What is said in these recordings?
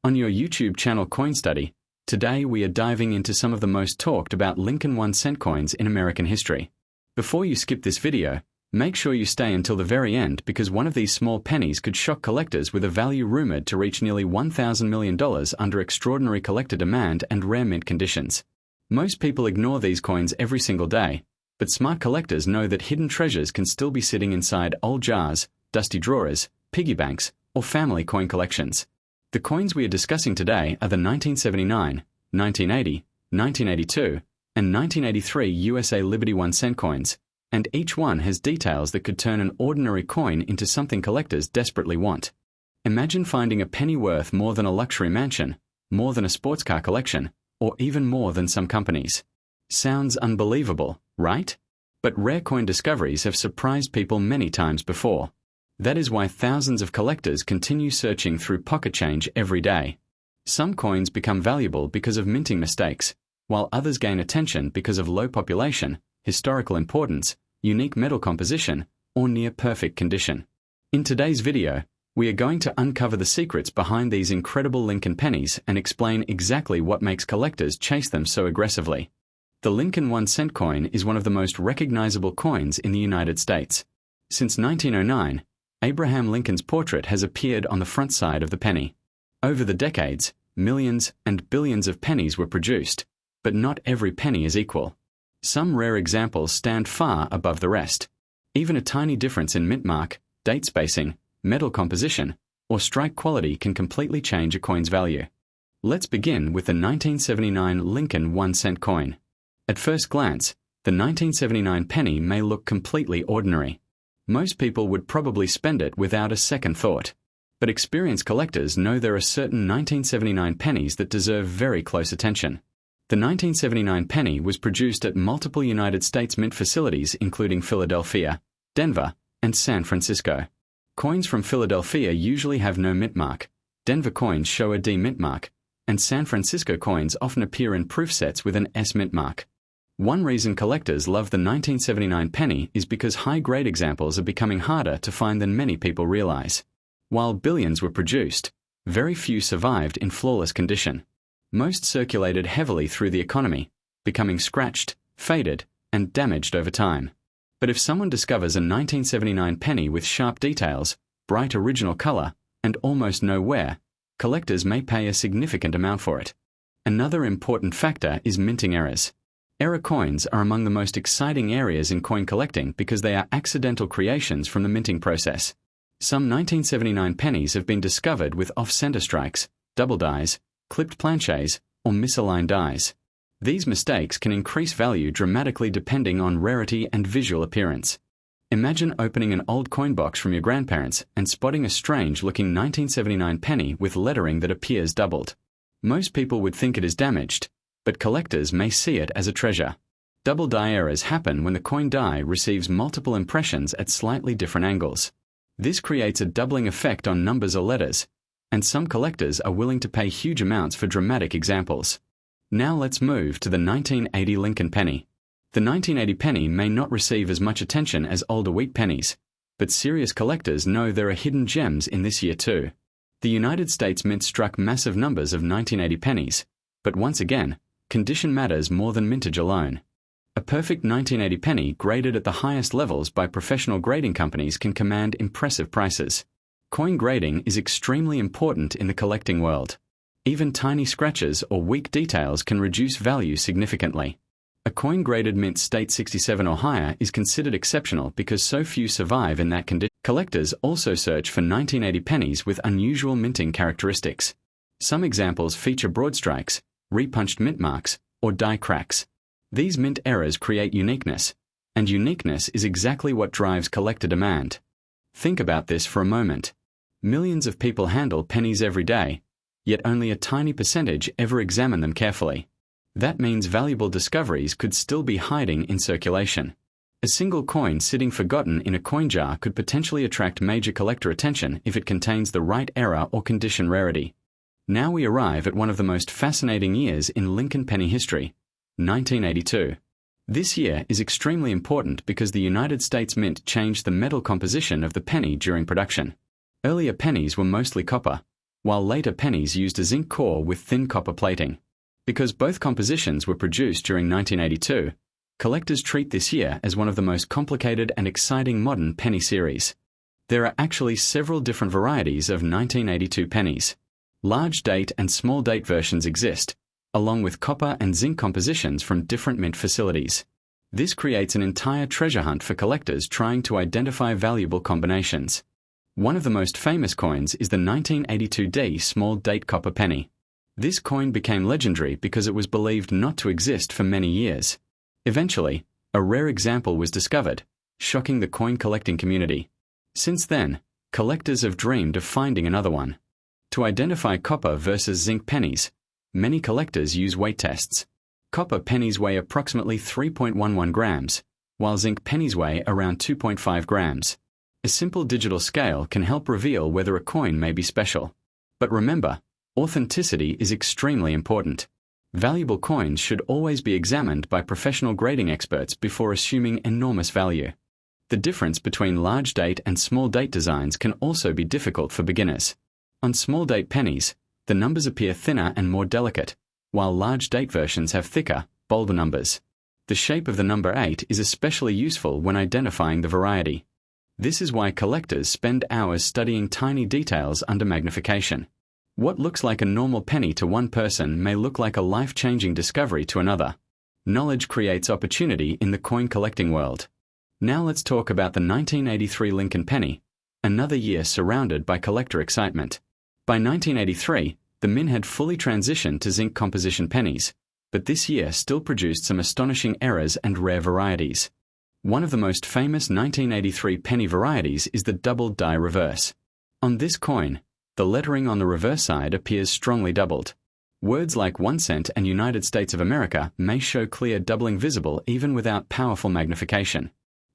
On your YouTube channel Coin Study, today we are diving into some of the most talked about Lincoln 1-cent coins in American history. Before you skip this video, make sure you stay until the very end because one of these small pennies could shock collectors with a value rumored to reach nearly $1,000 million under extraordinary collector demand and rare mint conditions. Most people ignore these coins every single day, but smart collectors know that hidden treasures can still be sitting inside old jars, dusty drawers, piggy banks, or family coin collections. The coins we are discussing today are the 1979, 1980, 1982, and 1983 USA Liberty 1-cent coins, and each one has details that could turn an ordinary coin into something collectors desperately want. Imagine finding a penny worth more than a luxury mansion, more than a sports car collection, or even more than some companies. Sounds unbelievable, right? But rare coin discoveries have surprised people many times before. That is why thousands of collectors continue searching through pocket change every day. Some coins become valuable because of minting mistakes, while others gain attention because of low population, historical importance, unique metal composition, or near-perfect condition. In today's video, we are going to uncover the secrets behind these incredible Lincoln pennies and explain exactly what makes collectors chase them so aggressively. The Lincoln 1-cent coin is one of the most recognizable coins in the United States. Since 1909, Abraham Lincoln's portrait has appeared on the front side of the penny. Over the decades, millions and billions of pennies were produced, but not every penny is equal. Some rare examples stand far above the rest. Even a tiny difference in mint mark, date spacing, metal composition, or strike quality can completely change a coin's value. Let's begin with the 1979 Lincoln 1-cent coin. At first glance, the 1979 penny may look completely ordinary. Most people would probably spend it without a second thought. But experienced collectors know there are certain 1979 pennies that deserve very close attention. The 1979 penny was produced at multiple United States mint facilities including Philadelphia, Denver, and San Francisco. Coins from Philadelphia usually have no mint mark, Denver coins show a D mint mark, and San Francisco coins often appear in proof sets with an S mint mark. One reason collectors love the 1979 penny is because high-grade examples are becoming harder to find than many people realize. While billions were produced, very few survived in flawless condition. Most circulated heavily through the economy, becoming scratched, faded, and damaged over time. But if someone discovers a 1979 penny with sharp details, bright original color, and almost no wear, collectors may pay a significant amount for it. Another important factor is minting errors. Error coins are among the most exciting areas in coin collecting because they are accidental creations from the minting process. Some 1979 pennies have been discovered with off-center strikes, double dies, clipped planchets, or misaligned dies. These mistakes can increase value dramatically depending on rarity and visual appearance. Imagine opening an old coin box from your grandparents and spotting a strange-looking 1979 penny with lettering that appears doubled. Most people would think it is damaged, but collectors may see it as a treasure. Double die errors happen when the coin die receives multiple impressions at slightly different angles. This creates a doubling effect on numbers or letters, and some collectors are willing to pay huge amounts for dramatic examples. Now let's move to the 1980 Lincoln penny. The 1980 penny may not receive as much attention as older wheat pennies, but serious collectors know there are hidden gems in this year too. The United States Mint struck massive numbers of 1980 pennies, but once again, condition matters more than mintage alone. A perfect 1980 penny graded at the highest levels by professional grading companies can command impressive prices. Coin grading is extremely important in the collecting world. Even tiny scratches or weak details can reduce value significantly. A coin graded mint state 67 or higher is considered exceptional because so few survive in that condition. Collectors also search for 1980 pennies with unusual minting characteristics. Some examples feature broad strikes, repunched mint marks, or die cracks. These mint errors create uniqueness, and uniqueness is exactly what drives collector demand. Think about this for a moment. Millions of people handle pennies every day, yet only a tiny percentage ever examine them carefully. That means valuable discoveries could still be hiding in circulation. A single coin sitting forgotten in a coin jar could potentially attract major collector attention if it contains the right error or condition rarity. Now we arrive at one of the most fascinating years in Lincoln penny history, 1982. This year is extremely important because the United States Mint changed the metal composition of the penny during production. Earlier pennies were mostly copper, while later pennies used a zinc core with thin copper plating. Because both compositions were produced during 1982, collectors treat this year as one of the most complicated and exciting modern penny series. There are actually several different varieties of 1982 pennies. Large date and small date versions exist, along with copper and zinc compositions from different mint facilities. This creates an entire treasure hunt for collectors trying to identify valuable combinations. One of the most famous coins is the 1982D small date copper penny. This coin became legendary because it was believed not to exist for many years. Eventually, a rare example was discovered, shocking the coin collecting community. Since then, collectors have dreamed of finding another one. To identify copper versus zinc pennies, many collectors use weight tests. Copper pennies weigh approximately 3.11 grams, while zinc pennies weigh around 2.5 grams. A simple digital scale can help reveal whether a coin may be special. But remember, authenticity is extremely important. Valuable coins should always be examined by professional grading experts before assuming enormous value. The difference between large date and small date designs can also be difficult for beginners. On small date pennies, the numbers appear thinner and more delicate, while large date versions have thicker, bolder numbers. The shape of the number 8 is especially useful when identifying the variety. This is why collectors spend hours studying tiny details under magnification. What looks like a normal penny to one person may look like a life-changing discovery to another. Knowledge creates opportunity in the coin collecting world. Now let's talk about the 1983 Lincoln penny, another year surrounded by collector excitement. By 1983, the mint had fully transitioned to zinc composition pennies, but this year still produced some astonishing errors and rare varieties. One of the most famous 1983 penny varieties is the double die reverse. On this coin, the lettering on the reverse side appears strongly doubled. Words like 1 cent and United States of America may show clear doubling visible even without powerful magnification.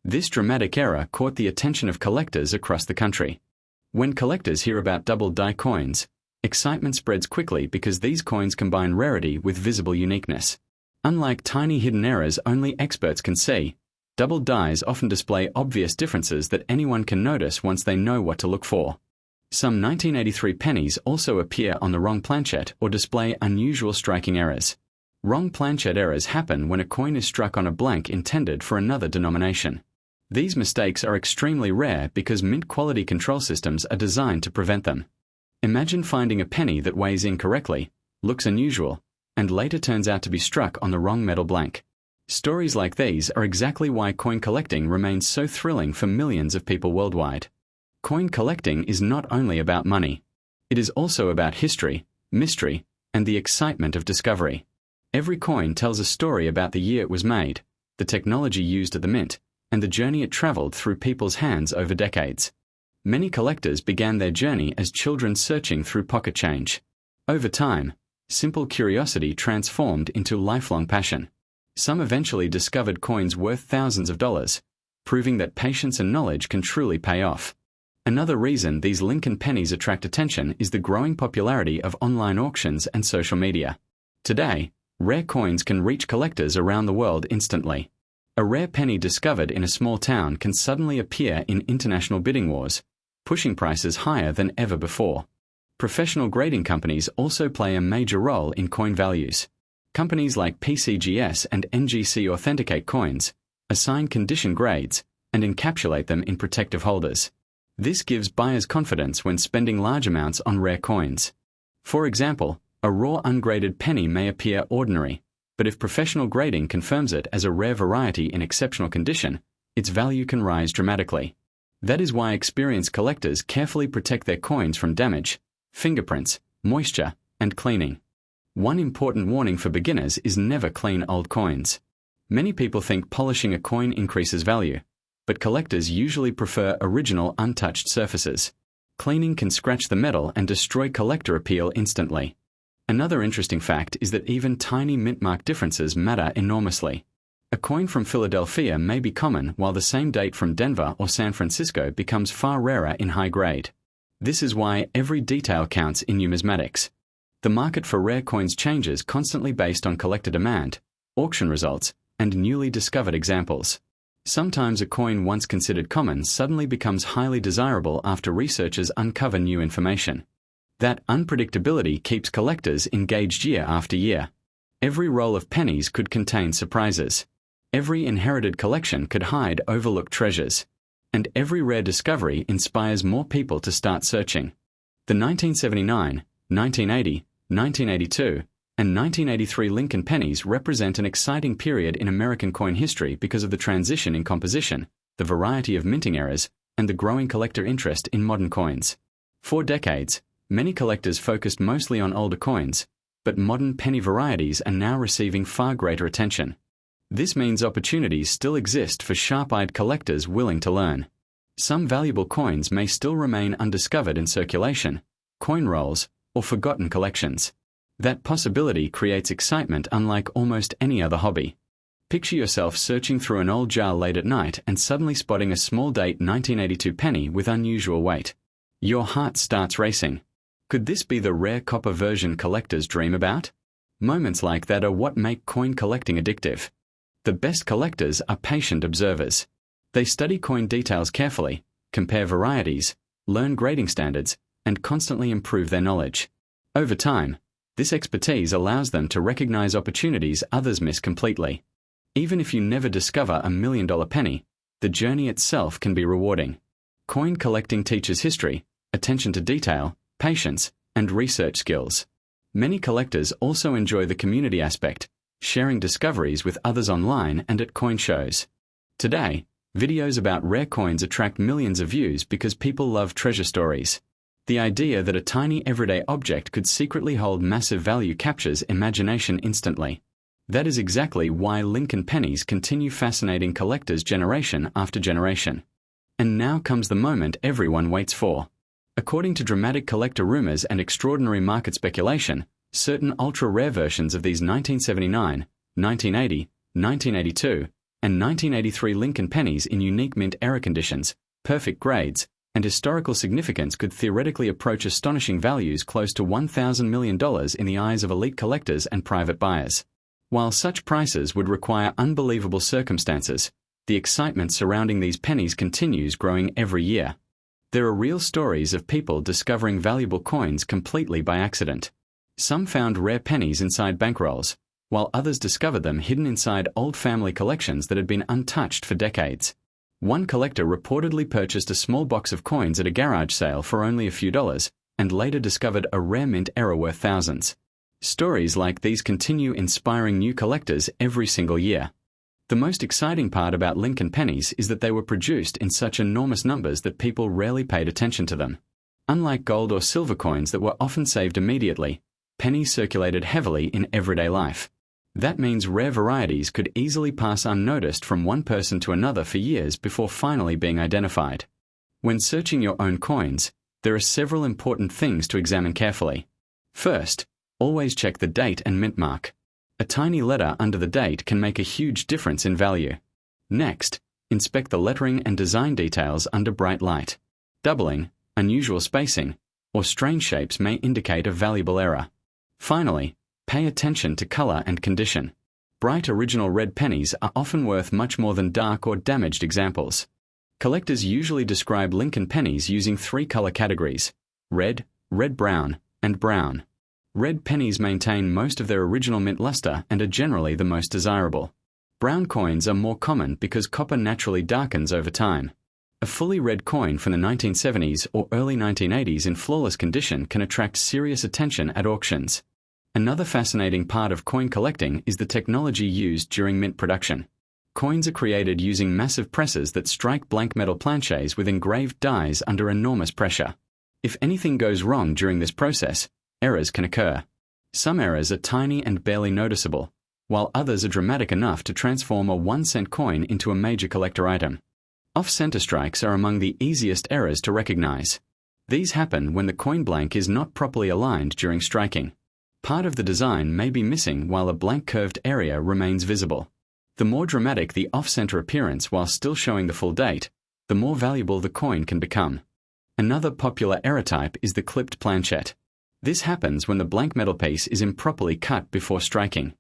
This dramatic error caught the attention of collectors across the country. When collectors hear about double die coins, excitement spreads quickly because these coins combine rarity with visible uniqueness. Unlike tiny hidden errors only experts can see, double dies often display obvious differences that anyone can notice once they know what to look for. Some 1983 pennies also appear on the wrong planchet or display unusual striking errors. Wrong planchet errors happen when a coin is struck on a blank intended for another denomination. These mistakes are extremely rare because mint quality control systems are designed to prevent them. Imagine finding a penny that weighs incorrectly, looks unusual, and later turns out to be struck on the wrong metal blank. Stories like these are exactly why coin collecting remains so thrilling for millions of people worldwide. Coin collecting is not only about money. It is also about history, mystery, and the excitement of discovery. Every coin tells a story about the year it was made, the technology used at the mint, and the journey it traveled through people's hands over decades. Many collectors began their journey as children searching through pocket change. Over time, simple curiosity transformed into lifelong passion. Some eventually discovered coins worth thousands of dollars, proving that patience and knowledge can truly pay off. Another reason these Lincoln pennies attract attention is the growing popularity of online auctions and social media. Today, rare coins can reach collectors around the world instantly. A rare penny discovered in a small town can suddenly appear in international bidding wars, pushing prices higher than ever before. Professional grading companies also play a major role in coin values. Companies like PCGS and NGC authenticate coins, assign condition grades, and encapsulate them in protective holders. This gives buyers confidence when spending large amounts on rare coins. For example, a raw ungraded penny may appear ordinary, but if professional grading confirms it as a rare variety in exceptional condition, its value can rise dramatically. That is why experienced collectors carefully protect their coins from damage, fingerprints, moisture, and cleaning. One important warning for beginners is never clean old coins. Many people think polishing a coin increases value, but collectors usually prefer original untouched surfaces. Cleaning can scratch the metal and destroy collector appeal instantly. Another interesting fact is that even tiny mint mark differences matter enormously. A coin from Philadelphia may be common while the same date from Denver or San Francisco becomes far rarer in high grade. This is why every detail counts in numismatics. The market for rare coins changes constantly based on collector demand, auction results, and newly discovered examples. Sometimes a coin once considered common suddenly becomes highly desirable after researchers uncover new information. That unpredictability keeps collectors engaged year after year. Every roll of pennies could contain surprises. Every inherited collection could hide overlooked treasures. And every rare discovery inspires more people to start searching. The 1979, 1980, 1982, and 1983 Lincoln pennies represent an exciting period in American coin history because of the transition in composition, the variety of minting eras, and the growing collector interest in modern coins. For decades, many collectors focused mostly on older coins, but modern penny varieties are now receiving far greater attention. This means opportunities still exist for sharp-eyed collectors willing to learn. Some valuable coins may still remain undiscovered in circulation, coin rolls, or forgotten collections. That possibility creates excitement unlike almost any other hobby. Picture yourself searching through an old jar late at night and suddenly spotting a small-date 1982 penny with unusual weight. Your heart starts racing. Could this be the rare copper version collectors dream about? Moments like that are what make coin collecting addictive. The best collectors are patient observers. They study coin details carefully, compare varieties, learn grading standards, and constantly improve their knowledge. Over time, this expertise allows them to recognize opportunities others miss completely. Even if you never discover $1 million penny, the journey itself can be rewarding. Coin collecting teaches history, attention to detail, patience, and research skills. Many collectors also enjoy the community aspect, sharing discoveries with others online and at coin shows. Today, videos about rare coins attract millions of views because people love treasure stories. The idea that a tiny everyday object could secretly hold massive value captures imagination instantly. That is exactly why Lincoln pennies continue fascinating collectors generation after generation. And now comes the moment everyone waits for. According to dramatic collector rumors and extraordinary market speculation, certain ultra-rare versions of these 1979, 1980, 1982, and 1983 Lincoln pennies in unique mint era conditions, perfect grades, and historical significance could theoretically approach astonishing values close to $1,000 million in the eyes of elite collectors and private buyers. While such prices would require unbelievable circumstances, the excitement surrounding these pennies continues growing every year. There are real stories of people discovering valuable coins completely by accident. Some found rare pennies inside bankrolls, while others discovered them hidden inside old family collections that had been untouched for decades. One collector reportedly purchased a small box of coins at a garage sale for only a few dollars, and later discovered a rare mint era worth thousands. Stories like these continue inspiring new collectors every single year. The most exciting part about Lincoln pennies is that they were produced in such enormous numbers that people rarely paid attention to them. Unlike gold or silver coins that were often saved immediately, pennies circulated heavily in everyday life. That means rare varieties could easily pass unnoticed from one person to another for years before finally being identified. When searching your own coins, there are several important things to examine carefully. First, always check the date and mint mark. A tiny letter under the date can make a huge difference in value. Next, inspect the lettering and design details under bright light. Doubling, unusual spacing, or strange shapes may indicate a valuable error. Finally, pay attention to color and condition. Bright original red pennies are often worth much more than dark or damaged examples. Collectors usually describe Lincoln pennies using 3 color categories: red, red-brown, and brown. Red pennies maintain most of their original mint luster and are generally the most desirable. Brown coins are more common because copper naturally darkens over time. A fully red coin from the 1970s or early 1980s in flawless condition can attract serious attention at auctions. Another fascinating part of coin collecting is the technology used during mint production. Coins are created using massive presses that strike blank metal planchets with engraved dies under enormous pressure. If anything goes wrong during this process, errors can occur. Some errors are tiny and barely noticeable, while others are dramatic enough to transform a 1-cent coin into a major collector item. Off-center strikes are among the easiest errors to recognize. These happen when the coin blank is not properly aligned during striking. Part of the design may be missing while a blank curved area remains visible. The more dramatic the off-center appearance while still showing the full date, the more valuable the coin can become. Another popular error type is the clipped planchet. This happens when the blank metal piece is improperly cut before striking.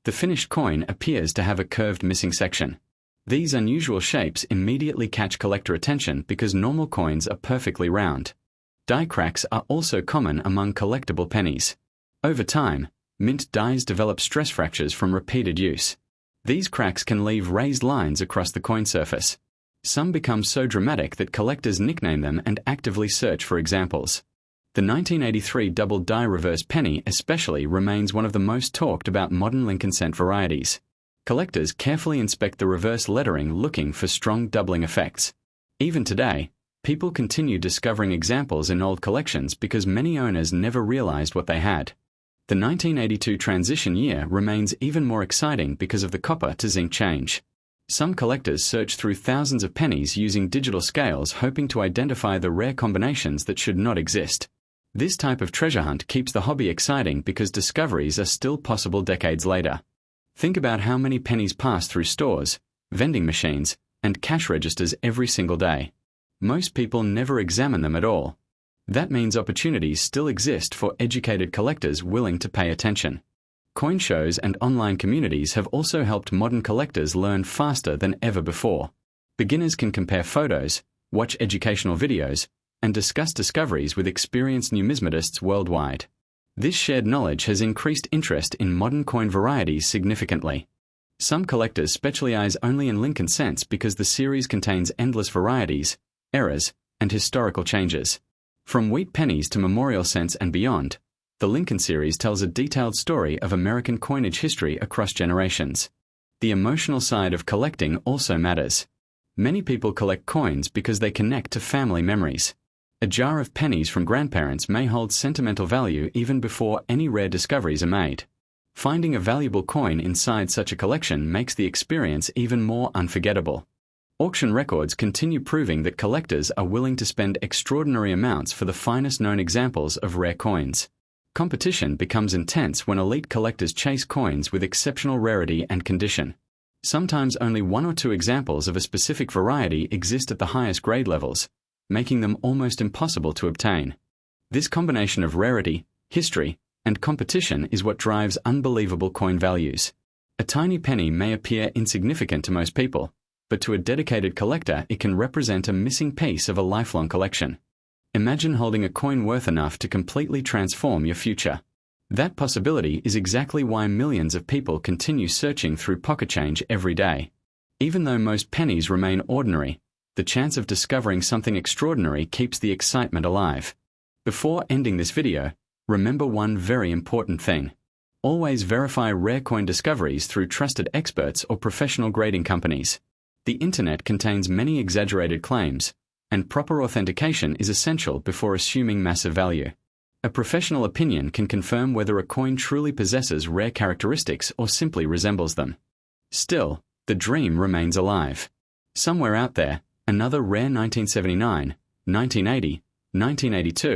The finished coin appears to have a curved missing section. These unusual shapes immediately catch collector attention because normal coins are perfectly round. Die cracks are also common among collectible pennies. Over time, mint dies develop stress fractures from repeated use. These cracks can leave raised lines across the coin surface. Some become so dramatic that collectors nickname them and actively search for examples. The 1983 double die reverse penny especially remains one of the most talked about modern Lincoln cent varieties. Collectors carefully inspect the reverse lettering looking for strong doubling effects. Even today, people continue discovering examples in old collections because many owners never realized what they had. The 1982 transition year remains even more exciting because of the copper to zinc change. Some collectors search through thousands of pennies using digital scales hoping to identify the rare combinations that should not exist. This type of treasure hunt keeps the hobby exciting because discoveries are still possible decades later. Think about how many pennies pass through stores, vending machines, and cash registers every single day. Most people never examine them at all. That means opportunities still exist for educated collectors willing to pay attention. Coin shows and online communities have also helped modern collectors learn faster than ever before. Beginners can compare photos, watch educational videos, and discuss discoveries with experienced numismatists worldwide. This shared knowledge has increased interest in modern coin varieties significantly. Some collectors specialize only in Lincoln cents because the series contains endless varieties, errors, and historical changes. From wheat pennies to memorial cents and beyond, the Lincoln series tells a detailed story of American coinage history across generations. The emotional side of collecting also matters. Many people collect coins because they connect to family memories. A jar of pennies from grandparents may hold sentimental value even before any rare discoveries are made. Finding a valuable coin inside such a collection makes the experience even more unforgettable. Auction records continue proving that collectors are willing to spend extraordinary amounts for the finest known examples of rare coins. Competition becomes intense when elite collectors chase coins with exceptional rarity and condition. Sometimes only one or two examples of a specific variety exist at the highest grade levels, making them almost impossible to obtain. This combination of rarity, history, and competition is what drives unbelievable coin values. A tiny penny may appear insignificant to most people, but to a dedicated collector it can represent a missing piece of a lifelong collection. Imagine holding a coin worth enough to completely transform your future. That possibility is exactly why millions of people continue searching through pocket change every day. Even though most pennies remain ordinary, the chance of discovering something extraordinary keeps the excitement alive. Before ending this video, remember one very important thing. Always verify rare coin discoveries through trusted experts or professional grading companies. The internet contains many exaggerated claims, and proper authentication is essential before assuming massive value. A professional opinion can confirm whether a coin truly possesses rare characteristics or simply resembles them. Still, the dream remains alive. Somewhere out there, another rare 1979, 1980, 1982,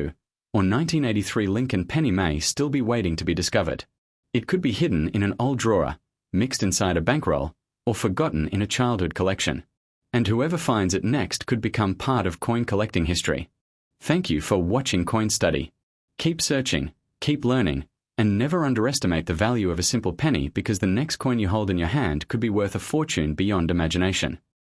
or 1983 Lincoln penny may still be waiting to be discovered. It could be hidden in an old drawer, mixed inside a bankroll, or forgotten in a childhood collection. And whoever finds it next could become part of coin collecting history. Thank you for watching Coin Study. Keep searching, keep learning, and never underestimate the value of a simple penny because the next coin you hold in your hand could be worth a fortune beyond imagination.